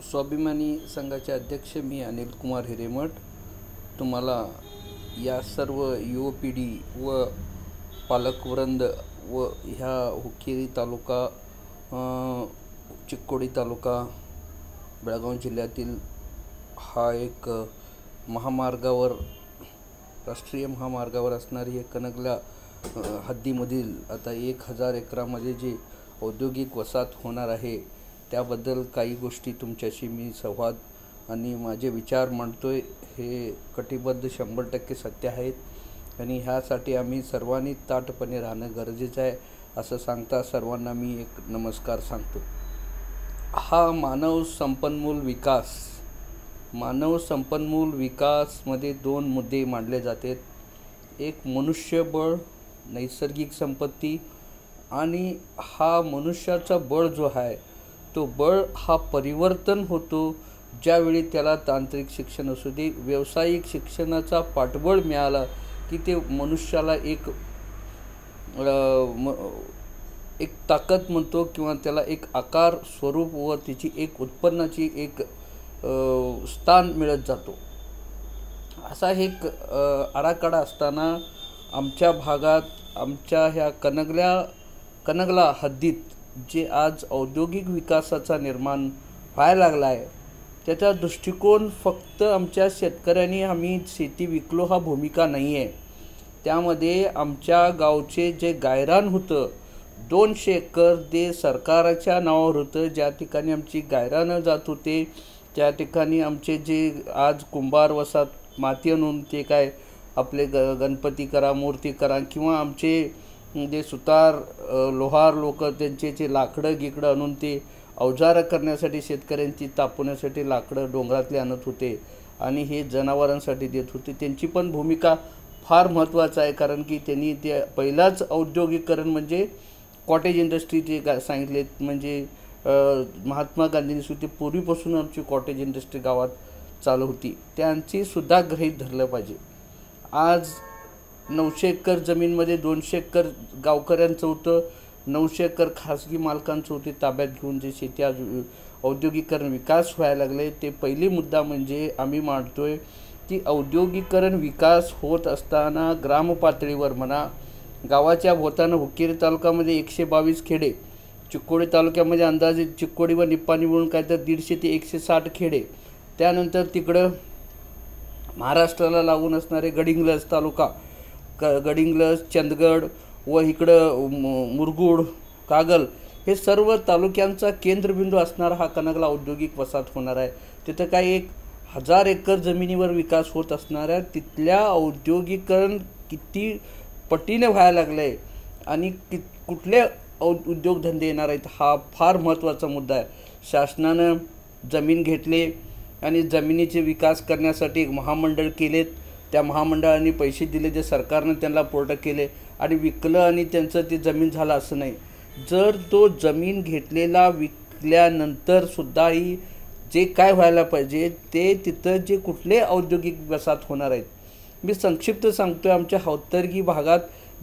स्वाभिमानी संघाचे अध्यक्ष मी अनिल कुमार हिरेमठ तुम्हाला या सर्व युवा पिढी व पालकवृंद व ह्या हुक्केरी तालुका चिक्कोडी तालुका बेळगाव जिल्ह्यातील हा एक महामार्गावर राष्ट्रीय महामार्गावर असणारी एक कनगला हद्दीमधील आता 1000 एकरामध्ये जे औद्योगिक वसाहत होणार आहे त्याबद्दल काही गोष्टी तुमच्याशी मी संवाद आणि माझे विचार मांडतोय। हे कटिबद्ध 100% सत्य आहेत आणि ह्यासाठी आम्ही सर्वांनी ताठपणे राहणं गरजेचं आहे असं सांगता सर्वांना मी एक नमस्कार सांगतो। हा मानव संपन्मूल विकासमध्ये 2 मुद्दे मांडले जातात। एक मनुष्यबळ, नैसर्गिक संपत्ती आणि हा मनुष्याचा बळ जो आहे तो बळ हा परिवर्तन होतो ज्यावेळी त्याला तांत्रिक शिक्षण असू दे, व्यावसायिक शिक्षणाचा पाठबळ मिळाला की ते मनुष्याला एक ताकद म्हणतो किंवा त्याला एक आकार स्वरूप व त्याची एक उत्पन्नाची एक स्थान मिळत जातो। असा एक आराखडा असताना आमच्या भागात आमच्या ह्या कनगला हद्दीत जे आज औद्योगिक विकासाचा निर्माण व्हायला लागला आहे त्याचा दृष्टिकोन फक्त आमच्या शेतकऱ्यांनी आम्ही शेती विकलो हा भूमिका नाही आहे। त्यामध्ये आमच्या गावचे जे गायरान होतं 200 एकर ते सरकारच्या नावावर होतं। ज्या ठिकाणी आमची गायरानं जात होते त्या ठिकाणी आमचे जे आज कुंभार वसाहत माती आणून ते काय आपले गणपती करा, मूर्ती करा किंवा आमचे जे सुतार लोहार लोक त्यांचे जे लाकडं गिकडं आणून ते अवजारं करण्यासाठी शेतकऱ्यांची तापवण्यासाठी लाकडं डोंगरातले आणत होते आणि हे जनावरांसाठी देत होते। त्यांची पण भूमिका फार महत्त्वाचं आहे कारण की त्यांनी ते पहिलाच औद्योगिकरण म्हणजे कॉटेज इंडस्ट्री जे सांगितलेत म्हणजे महात्मा गांधींनी सुद्धा पूर्वीपासून आमची कॉटेज इंडस्ट्री गावात चालू होती त्यांची सुद्धा गृहीत धरलं पाहिजे। आज 900 एकर जमीनमध्ये 200 एकर गावकऱ्यांचं होतं, 900 एकर खाजगी मालकांचं होते ताब्यात घेऊन जे शेती आज औद्योगिकरण विकास व्हायला लागले। ते पहिली मुद्दा म्हणजे आम्ही मांडतोय की औद्योगिकरण विकास होत असताना ग्रामपातळीवर म्हणा गावाच्या भोवतानं हुक्केरी तालुक्यामध्ये 122 खेडे, चिक्कोडी तालुक्यामध्ये अंदाजे चिक्कोडी व निप्पाणी मिळून काय तर 150 ते 160 खेडे, त्यानंतर तिकडं महाराष्ट्राला लागून असणारे गडिंग्लज तालुका गडिंग्लज, चंदगड व इकडं मुरगुड, कागल हे सर्व तालुक्यांचा केंद्रबिंदू असणारा हा कनगला औद्योगिक वसाहत होणार आहे। तिथं काही 1000 एकर जमिनीवर विकास होत असणाऱ्या तिथल्या औद्योगिकरण किती पटीने व्हायला लागलं आहे आणि कुठले उद्योगधंदे येणार आहेत हा फार महत्त्वाचा मुद्दा आहे। शासनानं जमीन घेतले आणि जमिनीचे विकास करण्यासाठी एक महामंडळ केलेत, त्या महामंडळाने पैसे दिले जे सरकारनं त्यांना पुरवठा केले आणि विकलं आणि त्यांचं ते जमीन झालं असं नाही। जर तो जमीन घेतलेला विकल्यानंतर सुद्धाही जे काय व्हायला पाहिजे ते तिथं जे कुठले औद्योगिक वसाहत होणार आहेत मी संक्षिप्त सांगतोय। आमच्या हौतर्गी भागात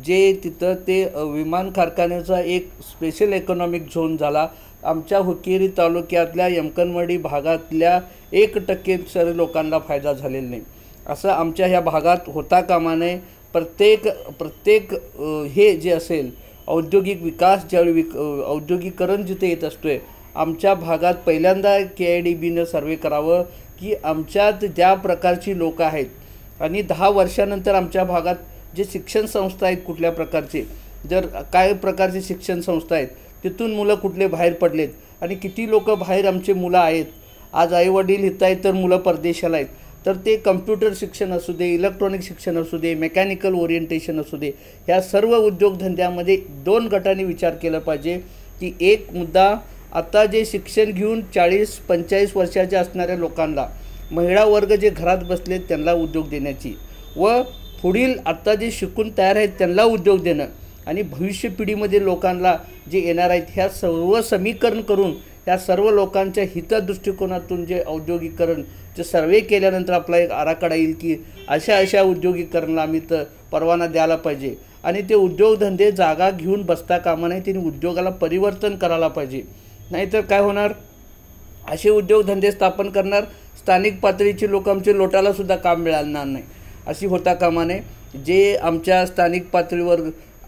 जे तिथं ते विमान कारखान्याचा एक स्पेशल इकॉनॉमिक झोन झाला। आमच्या हुक्केरी तालुक्यातल्या यमकनवाडी भागातल्या 1% सर्व लोकांना फायदा झालेला नाही। असं आमच्या ह्या भागात होता कामा नये। प्रत्येक हे जे असेल औद्योगिक विकास ज्यावेळी औद्योगिकरण जिथे येत असतोय आमच्या भागात पहिल्यांदा KIDBनं सर्वे करावं की आमच्यात ज्या प्रकारची लोक आहेत आणि 10 वर्षानंतर आमच्या भागात जे शिक्षण संस्था आहेत कुठल्या प्रकारचे जर काय प्रकारचे शिक्षण संस्था आहेत तिथून मुलं कुठले बाहेर पडलेत आणि किती लोक बाहेर आमचे मुलं आहेत। आज आईवडील इथं आहेत तर मुलं परदेशाला आहेत तर ते कम्प्युटर शिक्षण असू दे, इलेक्ट्रॉनिक शिक्षण असू दे, मेकॅनिकल ओरिएंटेशन असू दे, ह्या सर्व उद्योगधंद्यामध्ये 2 गटांनी विचार केला पाहिजे की एक मुद्दा आता जे शिक्षण घेऊन 40-45 वर्षाचे असणाऱ्या लोकांना महिला वर्ग जे घरात बसलेत त्यांना उद्योग देण्याची व पुढील आता जे शिकून तयार आहेत त्यांना उद्योग देणं आणि भविष्य पिढीमध्ये लोकांना जे येणार आहेत ह्या सर्व समीकरण करून त्या सर्व लोकांच्या हितदृष्टिकोनातून जे औद्योगिकरण जे सर्वे केल्यानंतर आपला एक आराखडा येईल की अशा उद्योगिकरणाला आम्ही तर परवाना द्यायला पाहिजे आणि ते उद्योगधंदे जागा घेऊन बसता कामा नये, त्यांनी उद्योगाला परिवर्तन करायला पाहिजे। नाहीतर काय होणार असे उद्योगधंदे स्थापन करणार, स्थानिक पातळीची लोक आमचे लोटालासुद्धा काम मिळणार नाही अशी होता कामा नये. जे आमच्या स्थानिक पातळीवर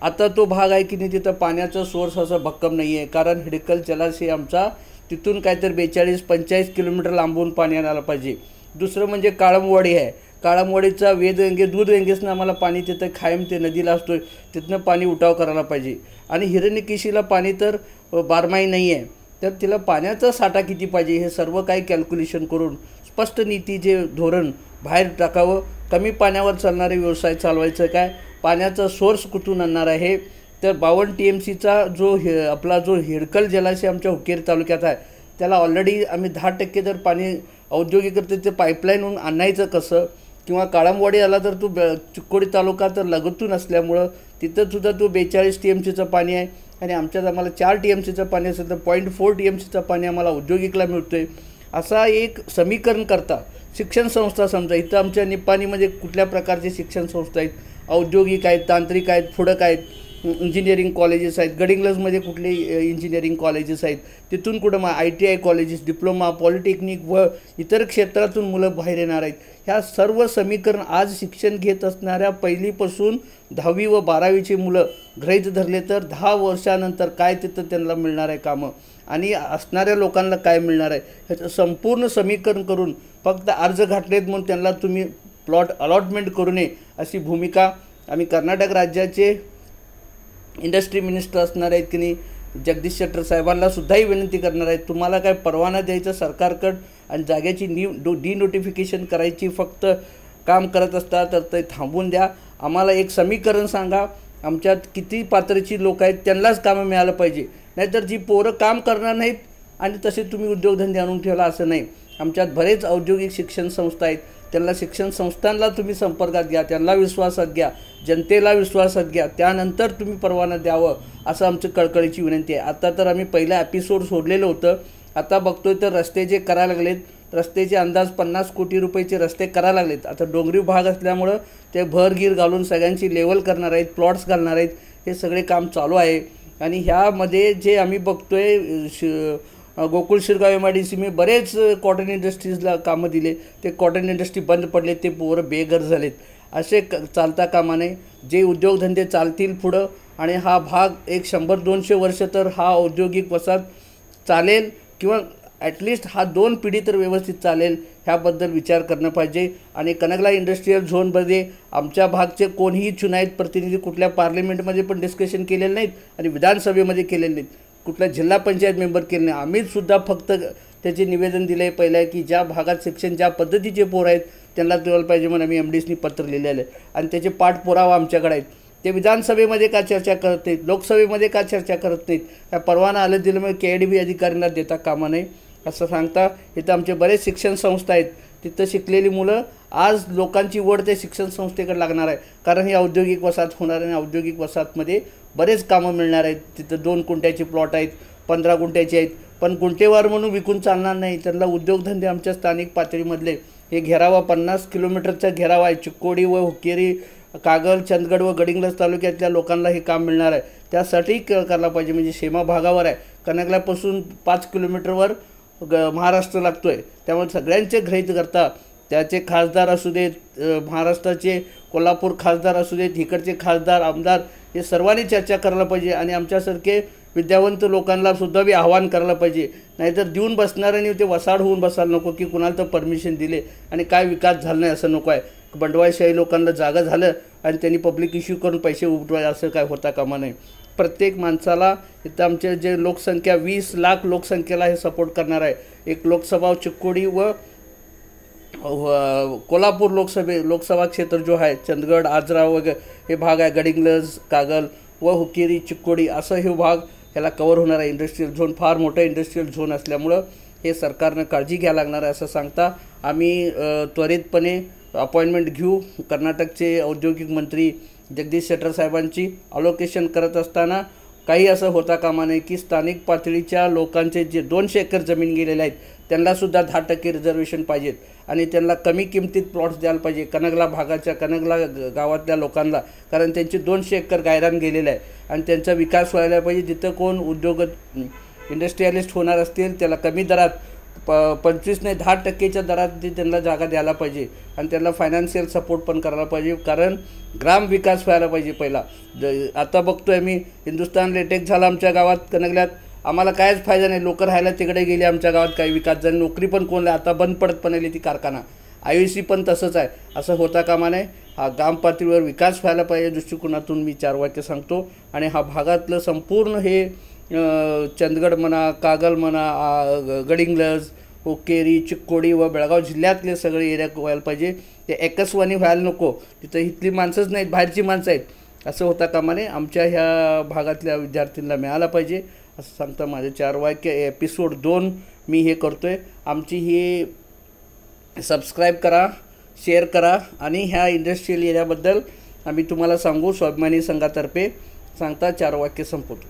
आता तो भाग आहे की नाही तिथं पाण्याचा सोर्स असा भक्कम नाही आहे, कारण हिडकल जलाशय आमचा तिथून काहीतरी 42-45 किलोमीटर लांबून पाणी आणायला पाहिजे. दुसरं म्हणजे काळमवाडी आहे. काळमवाडीचा वेदगंगे दूधगंगेसनं आम्हाला पाणी तिथं कायम ते नदीला असतो, तिथनं पाणी उठाव करायला पाहिजे. आणि हिरण्यकेशीला पाणी तर बारमाही नाही आहे, तर तिला पाण्याचा साठा किती पाहिजे हे सर्व काही कॅल्क्युलेशन करून स्पष्ट नीती जे धोरण बाहेर टाकावं. कमी पाण्यावर चालणारे व्यवसाय चालवायचं काय, पाण्याचा सोर्स कुठून आणणार आहे. तर 52 TMCचा जो आपला जो हिडकल जलाशय आमच्या हुक्केरी तालुक्यात आहे त्याला ऑलरेडी आम्ही 10% जर पाणी औद्योगिकरित्या ते पाईपलाईनहून आणायचं कसं, किंवा काळमवाडी आला तर तो चिक्कोडी तालुका तर लगतून असल्यामुळं तिथंसुद्धा तो 42 TMCचं पाणी आहे आणि आमच्यात आम्हाला 4 TMCचं पाणी असेल तर 0.4 TMCचं पाणी आम्हाला औद्योगिकला मिळतो आहे. असा एक समीकरण करता शिक्षण संस्था समजा इथं आमच्या निपाणीमध्ये कुठल्या प्रकारचे शिक्षण संस्था आहेत, औद्योगिक आहेत, तांत्रिक आहेत, फुडक आहेत, इंजिनिअरिंग कॉलेजेस आहेत, गडिंग्लजमध्ये कुठले इंजिनिअरिंग कॉलेजेस आहेत, तिथून कुठं ITI कॉलेजेस, डिप्लोमा, पॉलिटेक्निक व इतर क्षेत्रातून मुलं बाहेर येणार आहेत. ह्या सर्व समीकरण आज शिक्षण घेत असणाऱ्या पहिलीपासून 10वी व 12वीची मुलं गृहीत धरले तर 10 वर्षानंतर काय तिथं त्यांना मिळणार आहे कामं आणि असणाऱ्या लोकांना काय मिळणार आहे ह्याचं संपूर्ण समीकरण करून फक्त अर्ज घातलेत म्हणून त्यांना तुम्ही प्लॉट अलॉटमेंट करू नये अशी भूमिका आम्ही कर्नाटक राज्याचे इंडस्ट्री मिनिस्टर असणार आहेत की नाही जगदीश शेट्टर साहेबांना सुद्धाही विनंती करणार आहेत. तुम्हाला काय परवाना द्यायचं सरकारकडं आणि जागेची डिनोटिफिकेशन करायची फक्त काम करत असता तर ते थांबवून द्या. आम्हाला एक समीकरण सांगा, आमच्यात किती पात्रची लोक आहेत त्यांनाच कामं मिळालं पाहिजे, नाहीतर जी पोरं काम करणार नाहीत आणि तसे तुम्ही उद्योगधंदे आणून ठेवला असं नाही. आमच्यात बरेच औद्योगिक शिक्षण संस्था आहेत, त्यांना शिक्षण संस्थांना तुम्ही संपर्कात घ्या, त्यांना विश्वासात घ्या, जनतेला विश्वासात घ्या, त्यानंतर तुम्ही परवाना द्यावं असं आमचं कळकळीची विनंती आहे. आता तर आम्ही पहिलं एपिसोड सोडलेलं होतं, आता बघतोय तर रस्ते जे करायला लागलेत, रस्त्याचे अंदाज 50 कोटी रुपयाचे रस्ते करायला लागलेत. आता डोंगरी भाग असल्यामुळं ते भरगीर घालून सगळ्यांची लेवल करणार आहेत, प्लॉट्स घालणार आहेत, हे सगळे काम चालू आहे. आणि ह्यामध्ये जे आम्ही बघतोय गोकुळ शिरगाव MIDC मी बरेच कॉटन इंडस्ट्रीजला कामं दिले, ते कॉटन इंडस्ट्री बंद पडले, ते पोरं बेघर झालेत. असे चालता कामा नये. जे उद्योगधंदे चालतील पुढं आणि हा भाग एक 100-200 वर्ष तर हा औद्योगिक वसाहत चालेल किंवा ॲटलिस्ट हा 2 पिढी तर व्यवस्थित चालेल ह्याबद्दल विचार करणं पाहिजे. आणि कनगला इंडस्ट्रीयल झोनमध्ये आमच्या भागचे कोणीही चुनायत प्रतिनिधी कुठल्या पार्लमेंटमध्ये पण डिस्कशन केलेलं नाहीत आणि विधानसभेमध्ये केलेलं नाहीत, कुठल्या जिल्हा पंचायत मेंबर केले नाही. आम्हीसुद्धा फक्त त्याचे निवेदन दिलं आहे पहिलं की ज्या भागात शिक्षण ज्या पद्धतीचे पोरं आहेत त्यांना द्यायला पाहिजे म्हणून आम्ही MDsनी पत्र लिहिलेलं आहे आणि त्याचे पाठपुरावा आमच्याकडे आहेत. ते विधानसभेमध्ये का चर्चा करत नाहीत, लोकसभेमध्ये का चर्चा करत नाहीत, त्या परवाना आलं दिलं मग KIDB अधिकाऱ्यांना देता कामा नये असं सांगता. इथं आमचे बरेच शिक्षण संस्था आहेत, तिथं शिकलेली मुलं आज लोकांची ओढ ते शिक्षण संस्थेकडे लागणार आहे, कारण ही औद्योगिक वसाहत होणार आणि औद्योगिक वसाहतमध्ये बरेच कामं मिळणार आहेत. तिथं 2 गुंठ्याचे प्लॉट आहेत, 15 गुंठ्याचे आहेत, पण गुंठेवार म्हणून विकून चालणार नाही. त्यांना उद्योगधंदे आमच्या स्थानिक पातळीमधले हे घेरावा 50 किलोमीटरचा घेरावा आहे. चिक्कोडी व हुक्केरी, कागल, चंदगड व गडिंग्लज तालुक्यातल्या लोकांना हे काम मिळणार आहे. त्यासाठी करायला पाहिजे. म्हणजे सीमा भागावर आहे, कनगल्यापासून 5 किलोमीटरवर महाराष्ट्र लागतो आहे, त्यामुळे सगळ्यांचे गृहीत करता त्याचे खासदार असू देत, महाराष्ट्राचे कोल्हापूर खासदार असू देत, इकडचे खासदार आमदार हे सर्वांनी चर्चा करायला पाहिजे आणि आमच्यासारखे विद्यावंत लोकांना सुद्धा बी आव्हान करायला पाहिजे. नाहीतर देऊन बसणाऱ्यांनी ते वसाड होऊन बसायला नको की कुणाला तर परमिशन दिले आणि काय विकास झाला नाही असं नको आहे. बंडवाळशाही लोकांना जागा झालं आणि त्यांनी पब्लिक इश्यू करून पैसे उठवाय असं काय होता कामा नये. प्रत्येक माणसाला इथं आमचे जे लोकसंख्या 20 लाख लोकसंख्येला हे सपोर्ट करणार आहे. एक लोकसभा चिक्कोडी व कोल्हापूर लोकसभा क्षेत्र जो आहे, चंदगड, आजरा वगैरे हे भाग आहे, गडिंग्लज, कागल व हुक्केरी, चिक्कोडी असं हे भाग ह्याला कवर होणार आहे. इंडस्ट्रीयल झोन फार मोठं इंडस्ट्रीयल झोन असल्यामुळं हे सरकारनं काळजी घ्यायला लागणार आहे असं सांगता आम्ही त्वरितपणे अपॉइंटमेंट घेऊ. कर्नाटकचे औद्योगिक मंत्री जगदीश शेट्टर साहेबांची अलोकेशन करत असताना काही असं होता कामा नये की स्थानिक पातळीच्या लोकांचे जे 200 एकर जमीन गेलेले आहेत त्यांनासुद्धा 10% रिझर्वेशन पाहिजेत आणि त्यांना कमी किमतीत प्लॉट्स द्यायला पाहिजे कनगला भागाच्या, कनगला गावातल्या लोकांना, कारण त्यांचे 200 एकर गायरान गेलेलं आहे आणि त्यांचा विकास व्हायला पाहिजे. जिथं कोण इंडस्ट्रियलिस्ट होणार असतील त्याला कमी दरात 25 नाही 10% दरात त्यांना जागा द्यायला पाहिजे आणि त्यांना फायनान्शियल सपोर्ट पण करायला पाहिजे, कारण ग्रामविकास व्हायला पाहिजे पहिला. आता बघतो आहे मी, हिंदुस्तान लेटेक झालं आमच्या गावात कनगल्यात, आम्हाला कायच फायदा नाही. लोक राहायला तिकडे गेले, आमच्या गावात काही विकास झाला, नोकरी पण कोणला आता बंद पडत पण आली ती कारखाना. IOC पण तसंच आहे, असं होता कामा नये. हा ग्राम पातळीवर विकास व्हायला पाहिजे दृष्टिकोनातून मी 4 वाक्य सांगतो. आणि हा भागातलं संपूर्ण हे चंदगड म्हणा, कागल म्हणा, गडिंग्लज, ओकेरी, चिक्कोडी व बेळगाव जिल्ह्यातले सगळे एरिया व्हायला पाहिजे. ते एकस्वानी व्हायला नको, तिथं इथली माणसंच नाहीत, बाहेरची माणसं आहेत, असं होता कामा नये. आमच्या ह्या भागातल्या विद्यार्थ्यांना मिळाला पाहिजे असं सांगता माझे 4 वाक्य. एपिसोड 2 मी हे करतो आहे. आमची ही सबस्क्राईब करा, शेअर करा आणि ह्या इंडस्ट्रियल एरियाबद्दल आम्ही तुम्हाला सांगू. स्वाभिमानी संघातर्फे सांगता 4 वाक्य संपवतो.